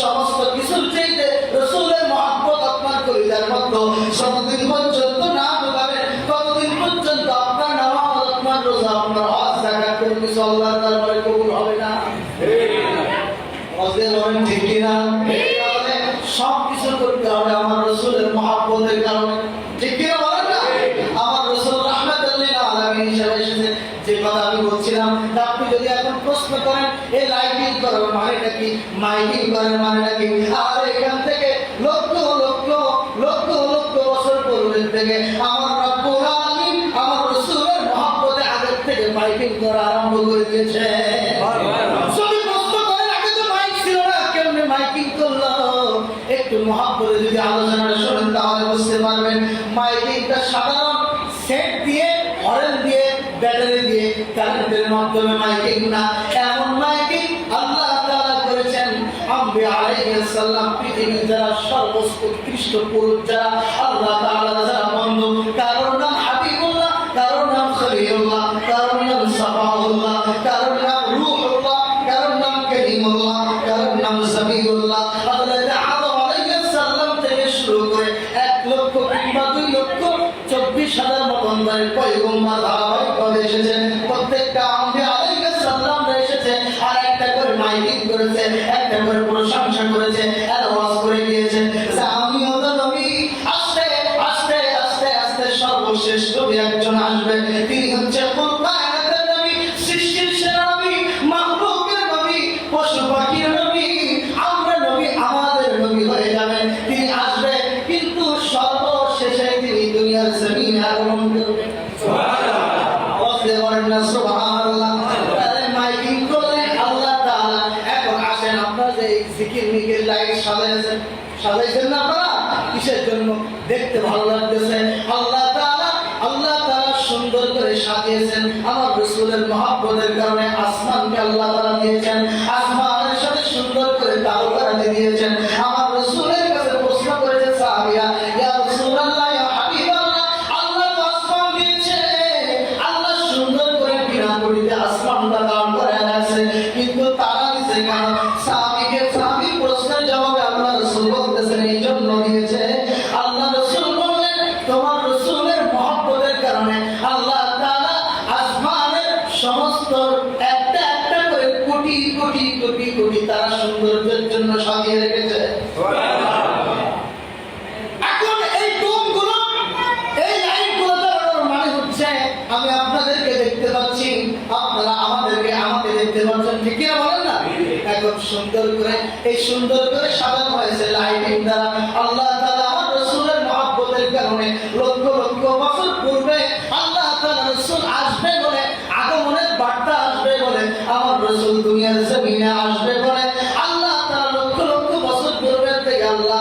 সমস্ত কিছুর চাইতে রাসূলের মহব্বত আপনার কলিজার মধ্যে যতদিন পর্যন্ত না ঢোকাবেন ততদিন পর্যন্ত আপনার নামাজ, আপনার রোজা, আপনার হজ, যাকাত কোনো কিছু আল্লাহর দরবারে কবুল হবে না। ঠিক কিনা? সব কিছু করতে হবে আমার রাসূলের মহব্বতের কারণে। ঠিক কিনা বলেন না? আমার রাসূল রাহমাতুল লিল আলামিন হিসেবে এসেছে। যে কথা আমি বলছিলাম, আপনি যদি এখন প্রশ্ন করেন এই লাইটিং করার মানেটা কি, মাইকিং করার মানেটা কি, আর এখান থেকে লক্ষ লক্ষ লক্ষ লক্ষ বছর পূর্বের থেকে আমার রব্বুল আলামিন আমার রাসূলের মহব্বতে আগের থেকে মাইকিং করা আরম্ভ করে দিয়েছে। যদি প্রশ্ন করেন আগে তো মাইক ছিল না, কেমনে মাইকিং করলো? একটু মহব্বতে যদি আলোচনাটা শোনেন তাহলে বুঝতে পারবেন। মাইকিংটা সাধারণ সেট দিয়ে, হরেন দিয়ে, ব্যাটারি দিয়ে, কারেন্টের মাধ্যমে মাইকিং না, এমন মাইকিং আল্লাহ তাআলা করেছেন। আম্বিয়া আলাইহিস সালাম পৃথিবীর যারা সর্বোৎকৃষ্ট পুরুষ, যারা আল্লাহ তাআলা যারা বন্ধু, কারোর নাম হাবিবুল্লাহ, কারোর নাম খলিলুল্লাহ, কারোর নাম সাফাউল্লাহ, কারোর নাম রূহুল্লাহ, কারোর নাম কালিমুল্লাহ, কারোর নাম সাবিউল্লাহ। হযরত আদম আলাইহিস সালাম থেকে শুরু করে 1 লক্ষ কিংবা 2 লক্ষ 24,000 মতন পয়গম্বর ধারাবাহিকভাবে এসেছেন। প্রত্যেকটা আম্বিয়া আলাইহিস সালাম এসেছে আর একটা করে মাইকিং করেছে, একটা করে প্রশংসা করেছে, আর ওয়াজ করে গিয়েছে যে আমিও তো নবী, আস্তে আস্তে আস্তে আস্তে সর্বশেষ নবী একজন আসবে, তিনি হচ্ছে কুল কায়নাতের নবী, সৃষ্টির সেরা নবী, মাখলুকের নবী, পশু পাখির নবী, আমরা নবী, আমাদের নবী হয়ে যাবেন। তিনি আসবে কিন্তু সর্বশেষে তিনি দুনিয়ার জমিনে আগমন করবেন। সুবহানাল্লাহ, ওয়াজে বলেন না সুবহানাল্লাহ। আরে মাইকিং করলে আল্লাহ তাআলা এখন আসেন আপনারা যে জিকির মিকির লাইট সাজাইছেন না আপনারা, কিসের জন্য? দেখতে ভালো লাগতেছে। আল্লাহ তাআলা সুন্দর করে সাজিয়েছেন আমার রাসূলের মহব্বতের কারণে। আসমানকে আল্লাহ তাআলা দিয়েছেন, আসমানের সাথে সুন্দর করে তারকা দিয়েছেন। আমার রাসূলের কাছে প্রশ্ন করেছে সাহাবীরা, ইয়া রাসূলুল্লাহ, ইয়া হাবিবাল্লাহ, আল্লাহ তো আসমান দিয়েছে, আল্লাহ সুন্দর করে বিনা করিতে আসমানটা দান করে আছে, কিন্তু তারা দিছে কেন? সাহাবী প্রশ্নের জবাবে আল্লাহ রাসূল বলতেছেন এই জন্য দিয়েছে। আল্লাহ রাসূল বললেন তোমার রাসূলের মহব্বতের কারণে আল্লাহ তাআলা আসমানের সমস্ত একটা একটা করে কোটি কোটি কোটি কোটি তারা সৌন্দর্যের জন্য সাজিয়ে রেখেছে। এখন এই ডোমগুলো, এই লাইটগুলো দেওয়ার মানে হচ্ছে আমি আপনাদেরকে দেখতে পাচ্ছি, আপনারা আমাকে দেখতে পাচ্ছেন। ঠিক কিনা বলেন না? এখন সুন্দর করে এই সুন্দর করে সাজানো হয়েছে লাইটিং দ্বারা। আল্লাহ তাআলা আমার রাসূলের মহব্বতের কারণে লক্ষ লক্ষ বছর পূর্বে আল্লাহ তাআলা রাসূল আসবে বলে, আগমনের বার্তা আসবে বলে, আমার রাসূল দুনিয়ার জমিনে আসবে বলে আল্লাহ তাআলা লক্ষ লক্ষ বছর পূর্বে থেকে আল্লাহ